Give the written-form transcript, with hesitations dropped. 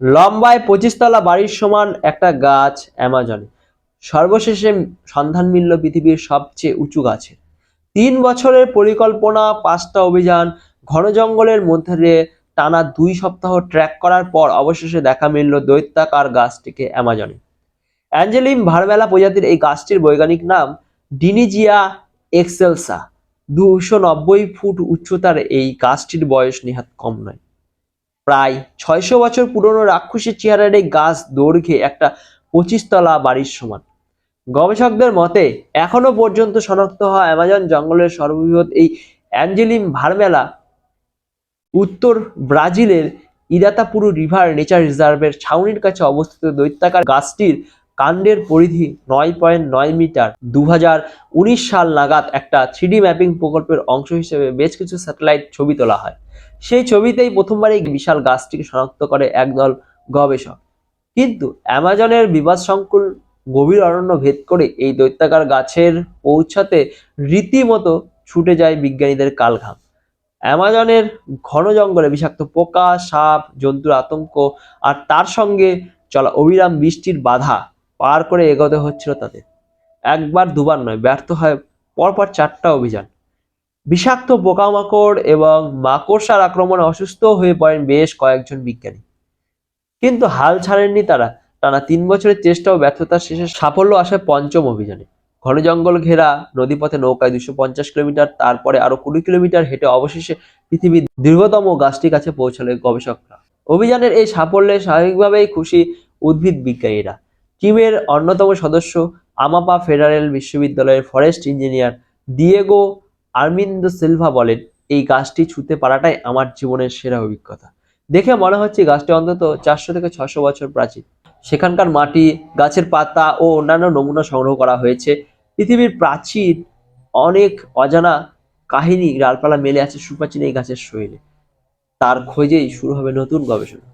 লম্বায় 25 তলা বাড়ির সমান একটা গাছ অ্যামাজনে। সর্বশেষে সন্ধান মিলল পৃথিবীর সবচেয়ে উঁচু গাছের। 3 বছরের পরিকল্পনা, 5টা অভিযান, ঘন জঙ্গলের মধ্যে দিয়ে টানা 2 সপ্তাহ ট্র্যাক করার পর অবশেষে দেখা মিলল দৈত্যাকার গাছটিকে অ্যামাজনে। অ্যাঞ্জেলিম ভারবেলা প্রজাতির এই গাছটির বৈজ্ঞানিক নাম ডিনিজিয়া এক্সেলসা। 290 ফুট উচ্চতার এই গাছটির বয়স নেহাত কম নয়। প্রায় 600 বছর পুরনো রাক্ষসী চেহারার এই গাছ দৈর্ঘ্যে একটা 25 তলা বাড়ির সমান। গবেষকদের মতে এখনো পর্যন্ত শনাক্ত হওয়া অ্যামাজন জঙ্গলের সর্ববৃহৎ এই অ্যাঞ্জেলিম ভারমেলা উত্তর ব্রাজিলের ইরাতাপুরু রিভার নেচার রিজার্ভের ছাউনির কাছে অবস্থিত। দৈত্যাকার গাছটির কাণ্ডের পরিধি 9.9 মিটার। 2019 সাল নাগাদ একটা 3D ম্যাপিং প্রকল্পের অংশ হিসেবে বেশ কিছু স্যাটেলাইট ছবি তোলা হয়। সেই ছবিতেই প্রথমবার এই বিশাল গাছটিকে শনাক্ত করে একদল গবেষক। কিন্তু অ্যামাজনের বিপদসংকুল গভীর অরণ্য ভেদ করে এই দৈত্যাকার গাছের পৌঁছাতে রীতিমতো ছুটে যায় বিজ্ঞানীদের কালঘাম। অ্যামাজনের ঘন জঙ্গলে বিষাক্ত পোকা, সাপ, জন্তুর আতঙ্ক আর তার সঙ্গে চলা অবিরাম বৃষ্টির বাধা পার করে এগোতে হচ্ছিল তাদের। একবার দুবার নয়, ব্যর্থ হয় পরপর 4টা অভিযান। বিষাক্ত পোকামাকড় এবং মাকড়সার আক্রমণে অসুস্থ হয়ে পড়েন বেশ কয়েকজন বিজ্ঞানী। কিন্তু হাল ছাড়েননি তারা। টানা 3 বছরের চেষ্টা ও ব্যর্থতার শেষে সাফল্য আসে 5ম অভিযানে। ঘন জঙ্গল ঘেরা নদীপথে নৌকায় 250 কিলোমিটার, তারপরে আরো 20 কিলোমিটার হেঁটে অবশেষে পৃথিবীর দীর্ঘতম গাছটির কাছে পৌঁছালে গবেষকরা। অভিযানের এই সাফল্যে স্বাভাবিকভাবেই খুশি উদ্ভিদ বিজ্ঞানীরা। টিমের অন্যতম সদস্য আমাপা ফেডারেল বিশ্ববিদ্যালয়ের ফরেস্ট ইঞ্জিনিয়ার দিয়েগো আর্মিন্দো সিলভা বলেন, এই গাছটি ছুঁতে পারাটাই আমার জীবনের সেরা অভিজ্ঞতা। দেখে মনে হচ্ছে গাছটি অন্তত 400 থেকে 600 বছর প্রাচীন। সেখানকার মাটি, গাছের পাতা ও অন্যান্য নমুনা সংগ্রহ করা হয়েছে। পৃথিবীর প্রাচীন অনেক অজানা কাহিনী ডালপালা মেলে আছে সুপ্রাচীন এই গাছের শরীরে। তার খোঁজেই শুরু হবে নতুন গবেষণা।